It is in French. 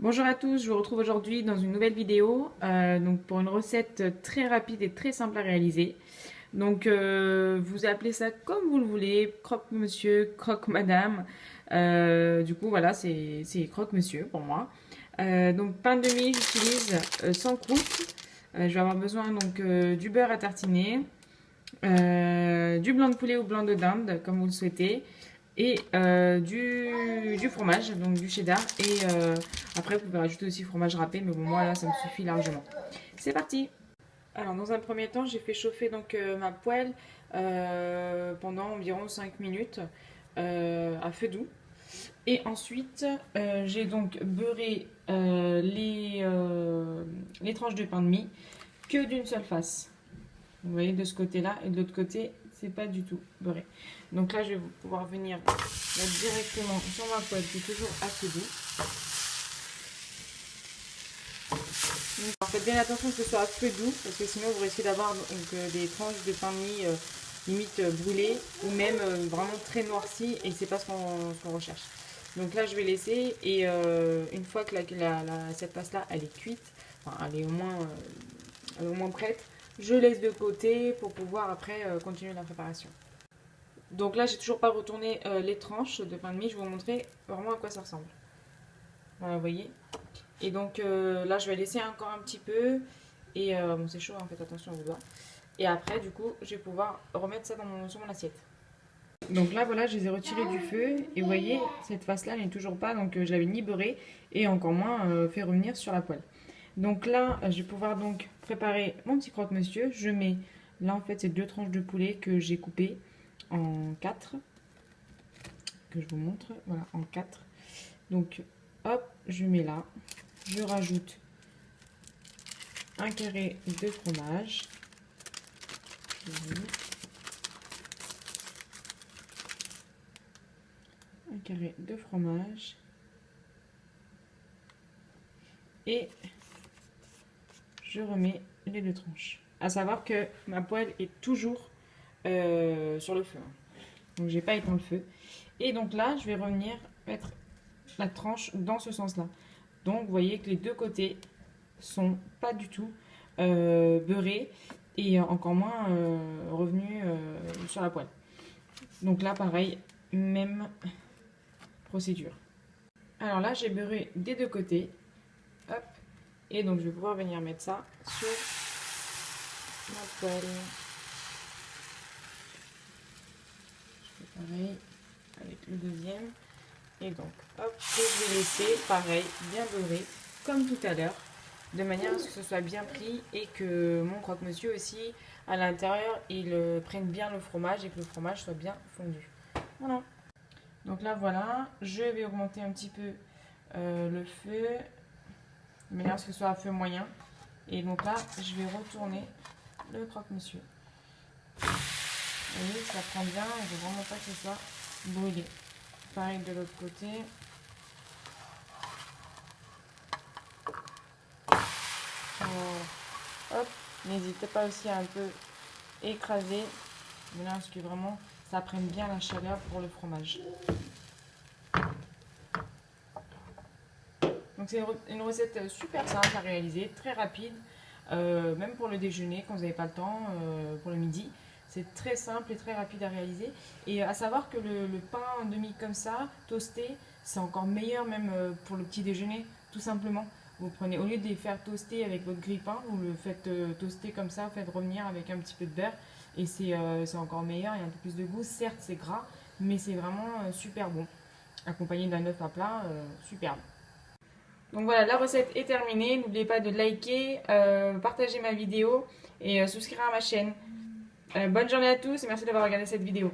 Bonjour à tous, je vous retrouve aujourd'hui dans une nouvelle vidéo donc pour une recette très rapide et très simple à réaliser. Donc vous appelez ça comme vous le voulez, croque-monsieur, croque-madame. Du coup voilà, c'est croque-monsieur pour moi. Donc pain de mie, j'utilise sans croûte. Je vais avoir besoin donc du beurre à tartiner, du blanc de poulet ou blanc de dinde comme vous le souhaitez et du fromage, donc du cheddar. Et après, vous pouvez rajouter aussi fromage râpé, mais bon, moi là, ça me suffit largement. C'est parti! Alors, dans un premier temps, j'ai fait chauffer donc ma poêle pendant environ 5 minutes à feu doux. Et ensuite, j'ai donc beurré les tranches de pain de mie que d'une seule face. Vous voyez, de ce côté-là, et de l'autre côté, c'est pas du tout beurré. Donc là, je vais pouvoir venir mettre directement sur ma poêle qui est toujours à feu doux. Donc, faites bien attention que ce soit à feu doux, parce que sinon vous risquez d'avoir des tranches de pain de mie limite brûlées, ou même vraiment très noircies, et c'est pas ce qu'on recherche. Donc là, je vais laisser, et une fois que cette passe-là, elle est cuite, enfin, elle est au moins prête, je laisse de côté pour pouvoir après continuer la préparation. Donc là, j'ai toujours pas retourné les tranches de pain de mie. Je vais vous montrer vraiment à quoi ça ressemble. Voilà, vous voyez. Et donc là, je vais laisser encore un petit peu. Et bon, c'est chaud, hein, faites attention à vos doigts. Et après, du coup, je vais pouvoir remettre ça sur mon assiette. Donc là, voilà, je les ai retirés du feu. Et vous voyez, cette face-là, elle n'est toujours pas. Donc je l'avais ni beurré et encore moins fait revenir sur la poêle. Donc là, je vais pouvoir donc préparer mon petit croque-monsieur. Je mets là, en fait, c'est 2 tranches de poulet que j'ai coupées en 4, que je vous montre, voilà, en 4. Donc hop, je mets là, je rajoute un carré de fromage, un carré de fromage, et je remets les 2 tranches. À savoir que ma poêle est toujours sur le feu, donc j'ai pas éteint le feu. Et donc là, je vais revenir mettre la tranche dans ce sens-là. Donc vous voyez que les deux côtés sont pas du tout beurrés et encore moins revenus sur la poêle. Donc là, pareil, même procédure. Alors là, j'ai beurré des deux côtés. Hop. Et donc je vais pouvoir venir mettre ça sur ma poêle. Je fais pareil avec le deuxième. Et donc, hop, et je vais laisser, pareil, bien beurré, comme tout à l'heure, de manière à ce que ce soit bien pris et que mon croque-monsieur aussi, à l'intérieur, il prenne bien le fromage et que le fromage soit bien fondu. Voilà. Donc là, voilà, je vais augmenter un petit peu le feu, de manière à ce que ce soit à feu moyen. Et donc là, je vais retourner le croque-monsieur. Vous voyez, ça prend bien, il ne faut vraiment pas que ce soit brûlé. Pareil de l'autre côté. Hop, n'hésitez pas aussi à un peu écraser, là, parce que vraiment ça prenne bien la chaleur pour le fromage. Donc c'est une recette super simple à réaliser, très rapide, même pour le déjeuner quand vous n'avez pas le temps, pour le midi. C'est très simple et très rapide à réaliser. Et à savoir que le pain de mie comme ça, toasté, c'est encore meilleur même pour le petit déjeuner, tout simplement. Vous prenez, au lieu de les faire toaster avec votre grille-pain, vous le faites toaster comme ça, vous faites revenir avec un petit peu de beurre. Et c'est encore meilleur, il y a un peu plus de goût. Certes, c'est gras, mais c'est vraiment super bon. Accompagné d'un œuf à plat, superbe. Donc voilà, la recette est terminée. N'oubliez pas de liker, partager ma vidéo et souscrire à ma chaîne. Bonne journée à tous et merci d'avoir regardé cette vidéo.